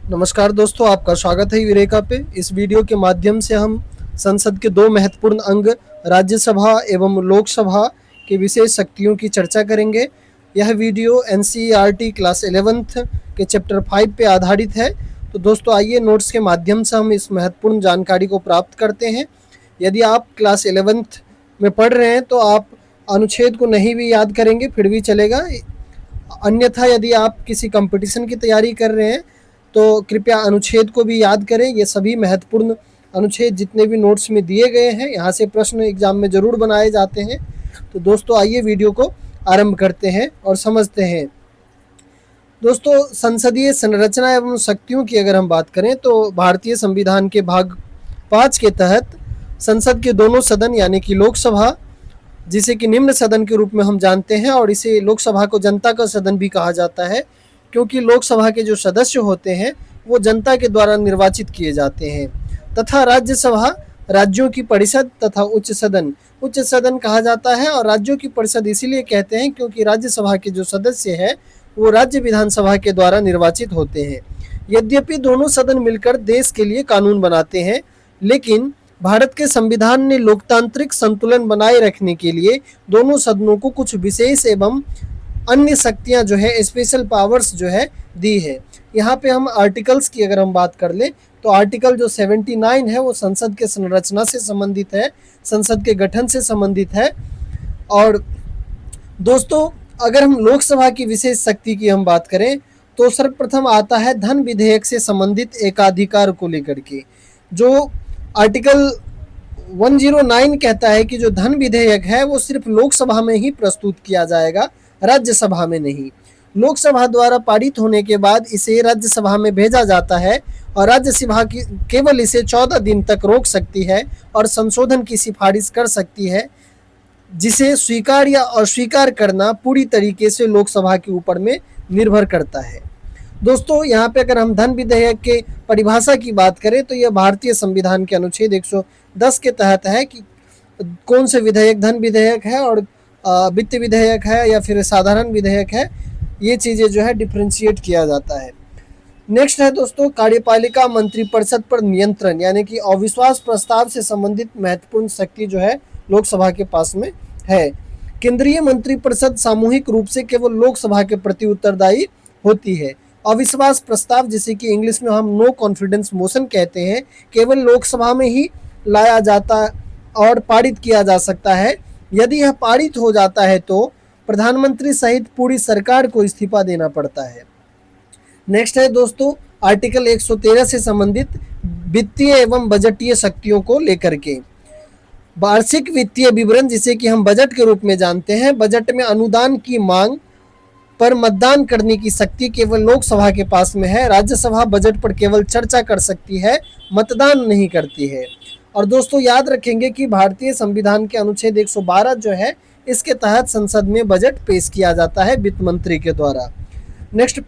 नमस्कार दोस्तों, आपका स्वागत है यूरेका पे। इस वीडियो के माध्यम से हम संसद के दो महत्वपूर्ण अंग राज्यसभा एवं लोकसभा के विशेष शक्तियों की चर्चा करेंगे। यह वीडियो एनसीईआरटी क्लास 11th के चैप्टर 5 पे आधारित है। तो दोस्तों आइए नोट्स के माध्यम से हम इस महत्वपूर्ण जानकारी को प्राप्त करते हैं। यदि आप क्लास 11th में पढ़ रहे हैं तो आप अनुच्छेद को नहीं भी याद करेंगे फिर भी चलेगा। अन्यथा यदि आप किसी कंपटीशन की तैयारी कर रहे हैं तो कृपया अनुच्छेद को भी याद करें। ये सभी महत्वपूर्ण अनुच्छेद जितने भी नोट्स में दिए गए हैं, यहाँ से प्रश्न एग्जाम में ज़रूर बनाए जाते हैं। तो दोस्तों आइए वीडियो को आरंभ करते हैं और समझते हैं। दोस्तों, संसदीय संरचना एवं शक्तियों की अगर हम बात करें तो भारतीय संविधान के भाग 5 के तहत संसद के दोनों सदन यानी कि लोकसभा, जिसे कि निम्न सदन के रूप में हम जानते हैं, और इसे लोकसभा को जनता का सदन भी कहा जाता है क्योंकि लोकसभा के जो सदस्य होते हैं वो जनता के द्वारा निर्वाचित किए जाते हैं, तथा राज्यसभा राज्यों की परिषद तथा उच्च सदन कहा जाता है। और राज्यों की परिषद इसीलिए कहते हैं क्योंकि राज्यसभा के जो सदस्य हैं वो राज्य विधानसभा के द्वारा निर्वाचित होते हैं। यद्यपि दोनों सदन मिलकर देश के लिए कानून बनाते हैं, लेकिन भारत के संविधान ने लोकतांत्रिक संतुलन बनाए रखने के लिए दोनों सदनों को कुछ विशेष एवं अन्य शक्तियां जो है, स्पेशल पावर्स जो है दी है। यहाँ पे हम आर्टिकल्स की अगर हम बात कर ले तो आर्टिकल जो 79 है वो संसद के संरचना से संबंधित है, संसद के गठन से संबंधित है। और दोस्तों अगर हम लोकसभा की विशेष शक्ति की हम बात करें तो सर्वप्रथम आता है धन विधेयक से संबंधित एकाधिकार को लेकर के। जो आर्टिकल 109 कहता है कि जो धन विधेयक है वो सिर्फ लोकसभा में ही प्रस्तुत किया जाएगा, राज्यसभा में नहीं। लोकसभा द्वारा पारित होने के बाद इसे राज्यसभा में भेजा जाता है और राज्यसभा की केवल इसे 14 दिन तक रोक सकती है और संशोधन की सिफारिश कर सकती है, जिसे स्वीकार या अस्वीकार करना पूरी तरीके से लोकसभा के ऊपर में निर्भर करता है। दोस्तों यहाँ पे अगर हम धन विधेयक के परिभाषा की बात करें तो यह भारतीय संविधान के अनुच्छेद 110 के तहत है कि कौन से विधेयक धन विधेयक है और वित्त विधेयक है या फिर साधारण विधेयक है, ये चीज़ें जो है डिफ्रेंशिएट किया जाता है। नेक्स्ट है दोस्तों कार्यपालिका मंत्रिपरिषद पर नियंत्रण, यानी कि अविश्वास प्रस्ताव से संबंधित महत्वपूर्ण शक्ति जो है लोकसभा के पास में है। केंद्रीय मंत्रिपरिषद सामूहिक रूप से केवल लोकसभा के प्रति उत्तरदायी होती है। अविश्वास प्रस्ताव, जिसे कि इंग्लिश में हम नो कॉन्फिडेंस मोशन कहते हैं, केवल लोकसभा में ही लाया जाता और पारित किया जा सकता है। यदि यह पारित हो जाता है तो प्रधानमंत्री सहित पूरी सरकार को इस्तीफा देना पड़ता है। नेक्स्ट है दोस्तों आर्टिकल 113 से संबंधित वित्तीय एवं बजटीय शक्तियों को लेकर के। वार्षिक वित्तीय विवरण, जिसे कि हम बजट के रूप में जानते हैं, बजट में अनुदान की मांग पर मतदान करने की शक्ति केवल लोकसभा के पास में है। राज्यसभा बजट पर केवल चर्चा कर सकती है, मतदान नहीं करती है। और दोस्तों याद रखेंगे कि भारतीय संविधान के अनुच्छेद 112 जो है, इसके तहत संसद में बजट पेश किया जाता है वित्त मंत्री के द्वारा। नेक्स्ट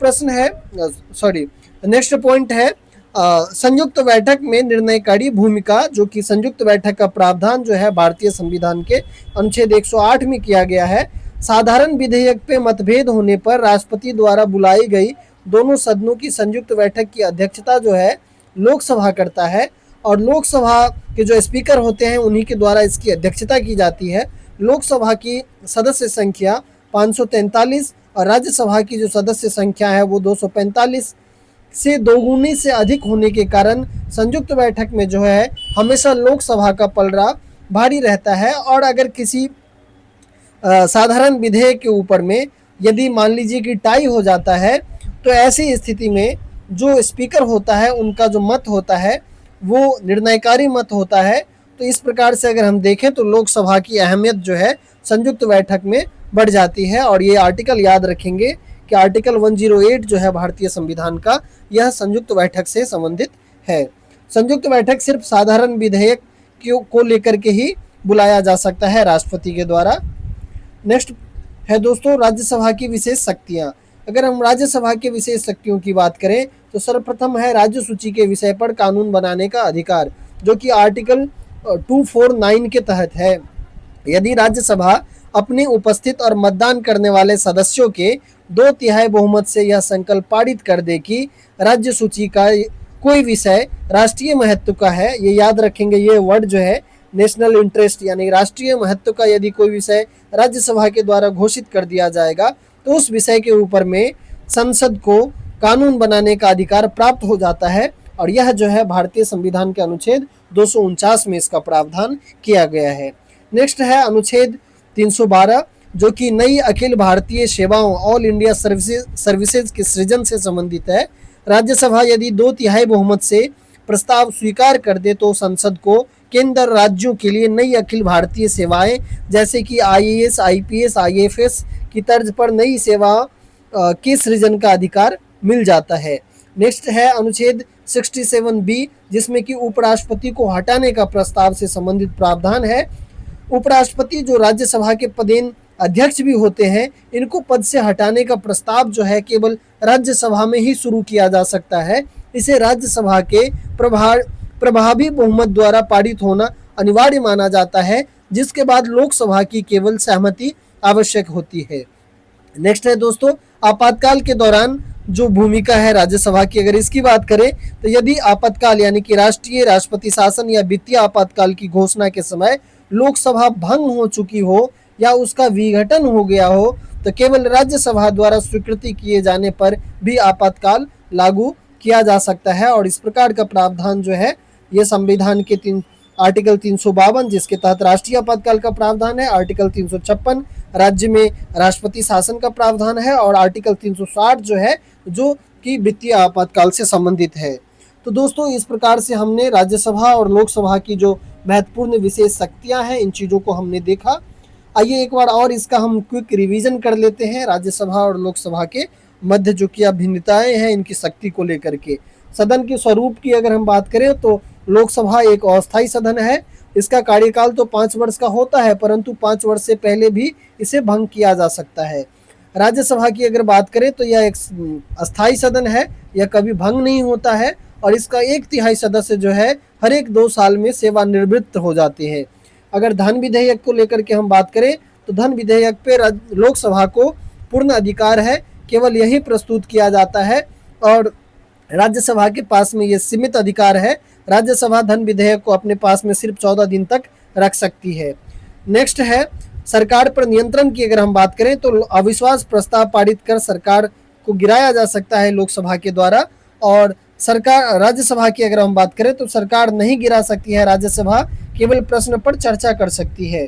पॉइंट है संयुक्त बैठक में निर्णयकारी भूमिका, जो कि संयुक्त बैठक का प्रावधान जो है भारतीय संविधान के अनुच्छेद 108 में किया गया है। साधारण विधेयक पे मतभेद होने पर राष्ट्रपति द्वारा बुलाई गई दोनों सदनों की संयुक्त बैठक की अध्यक्षता जो है लोकसभा करता है, और लोकसभा के जो स्पीकर होते हैं उन्हीं के द्वारा इसकी अध्यक्षता की जाती है। लोकसभा की सदस्य संख्या 543 और राज्यसभा की जो सदस्य संख्या है वो 245 से दोगुनी से अधिक होने के कारण संयुक्त बैठक में जो है हमेशा लोकसभा का पलड़ा भारी रहता है। और अगर किसी साधारण विधेयक के ऊपर में यदि मान लीजिए कि टाई हो जाता है तो ऐसी स्थिति में जो स्पीकर होता है उनका जो मत होता है वो निर्णयकारी मत होता है। तो इस प्रकार से अगर हम देखें तो लोकसभा की अहमियत जो है संयुक्त बैठक में बढ़ जाती है। और ये आर्टिकल याद रखेंगे कि आर्टिकल 108 जो है भारतीय संविधान का, यह संयुक्त बैठक से संबंधित है। संयुक्त बैठक सिर्फ साधारण विधेयक को लेकर के ही बुलाया जा सकता है राष्ट्रपति के द्वारा। नेक्स्ट है दोस्तों राज्यसभा की विशेष शक्तियाँ। अगर हम राज्यसभा के विशेष शक्तियों की बात करें तो सर्वप्रथम है राज्य सूची के विषय पर कानून बनाने का अधिकार, जो कि आर्टिकल 249 के तहत है। यदि राज्यसभा अपने उपस्थित और मतदान करने वाले सदस्यों के 2/3 बहुमत से यह संकल्प पारित कर दे कि राज्य सूची का कोई विषय राष्ट्रीय महत्व का है, ये याद रखेंगे, ये वर्ड जो है नेशनल इंटरेस्ट यानी राष्ट्रीय महत्व का यदि कोई विषय राज्यसभा के द्वारा घोषित कर दिया जाएगा तो उस विषय के ऊपर में संसद को कानून बनाने का अधिकार प्राप्त हो जाता है। और यह जो है भारतीय संविधान के अनुच्छेद 249 में इसका प्रावधान किया गया है। नेक्स्ट है अनुच्छेद 312 जो कि नई अखिल भारतीय सेवाओं ऑल इंडिया सर्विसेज के सृजन से संबंधित है। राज्यसभा यदि 2/3 बहुमत से प्रस्ताव स्वीकार कर दे तो संसद को केंद्र राज्यों के लिए नई अखिल भारतीय सेवाएं जैसे कि IAS, IPS, IFS की तर्ज पर नई सेवा के सृजन का अधिकार मिल जाता है। नेक्स्ट है अनुच्छेद 67B जिसमें कि उपराष्ट्रपति को हटाने का प्रस्ताव से संबंधित प्रावधान है। उपराष्ट्रपति जो राज्यसभा के पदेन अध्यक्ष भी होते हैं, इनको पद से हटाने का प्रस्ताव जो है केवल राज्यसभा में ही शुरू किया जा सकता है। इसे राज्यसभा के प्रभावी बहुमत द्वारा पारित होना अनिवार्य माना जाता है, जिसके बाद लोकसभा की केवल सहमति आवश्यक होती है। नेक्स्ट है दोस्तों आपातकाल के दौरान जो भूमिका है राज्यसभा की, अगर इसकी बात करें तो यदि आपातकाल यानी कि राष्ट्रीय राष्ट्रपति शासन या वित्तीय आपातकाल की घोषणा के समय लोकसभा भंग हो चुकी हो या उसका विघटन हो गया हो तो केवल राज्यसभा द्वारा स्वीकृति किए जाने पर भी आपातकाल लागू किया जा सकता है। और इस प्रकार का प्रावधान जो है ये संविधान के आर्टिकल 352 जिसके तहत राष्ट्रीय आपातकाल का प्रावधान है, आर्टिकल 356 राज्य में राष्ट्रपति शासन का प्रावधान है और आर्टिकल 360 जो है जो कि वित्तीय आपातकाल से संबंधित है। तो दोस्तों इस प्रकार से हमने राज्यसभा और लोकसभा की जो महत्वपूर्ण विशेष शक्तियां हैं इन चीज़ों को हमने देखा। आइए एक बार और इसका हम क्विक रिवीजन कर लेते हैं राज्यसभा और लोकसभा के मध्य जो कि भिन्नताएं हैं इनकी शक्ति को लेकर के। सदन के स्वरूप की अगर हम बात करें तो लोकसभा एक अस्थायी सदन है। इसका कार्यकाल तो 5 वर्ष का होता है परंतु 5 वर्ष से पहले भी इसे भंग किया जा सकता है। राज्यसभा की अगर बात करें तो यह एक अस्थायी सदन है, यह कभी भंग नहीं होता है और इसका 1/3 सदस्य जो है हर एक 2 साल में सेवानिवृत्त हो जाते हैं। अगर धन विधेयक को लेकर के हम बात करें तो धन विधेयक पे लोकसभा को पूर्ण अधिकार है, केवल यही प्रस्तुत किया जाता है और राज्यसभा के पास में ये सीमित अधिकार है। राज्यसभा धन विधेयक को अपने पास में सिर्फ 14 दिन तक रख सकती है। नेक्स्ट है सरकार पर नियंत्रण की अगर हम बात करें तो अविश्वास प्रस्ताव पारित कर सरकार को गिराया जा सकता है लोकसभा के द्वारा। और सरकार राज्यसभा की अगर हम बात करें तो सरकार नहीं गिरा सकती है, राज्यसभा केवल प्रश्न पर चर्चा कर सकती है।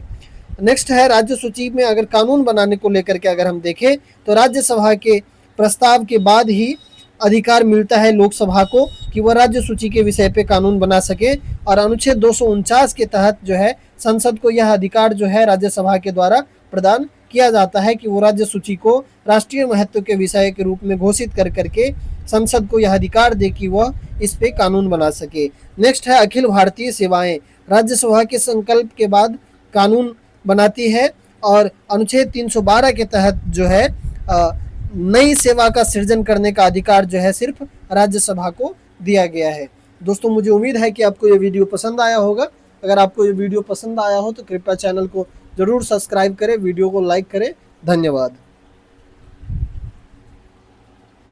नेक्स्ट है राज्य सूची में अगर कानून बनाने को लेकर के अगर हम देखें तो राज्यसभा के प्रस्ताव के बाद ही अधिकार मिलता है लोकसभा को कि वह राज्य सूची के विषय पे कानून बना सके। और अनुच्छेद 249 के तहत जो है संसद को यह अधिकार जो है राज्यसभा के द्वारा प्रदान किया जाता है कि वो राज्य सूची को राष्ट्रीय महत्व के विषय के रूप में घोषित कर करके संसद को यह अधिकार दे कि वह इस पे कानून बना सके। नेक्स्ट है अखिल भारतीय सेवाएं, राज्यसभा के संकल्प के बाद कानून बनाती है और अनुच्छेद 312 के तहत जो है नई सेवा का सृजन करने का अधिकार जो है सिर्फ राज्यसभा को दिया गया है। दोस्तों मुझे उम्मीद है कि आपको ये वीडियो पसंद आया होगा। अगर आपको ये वीडियो पसंद आया हो तो कृपया चैनल को जरूर सब्सक्राइब करें, वीडियो को लाइक करें। धन्यवाद।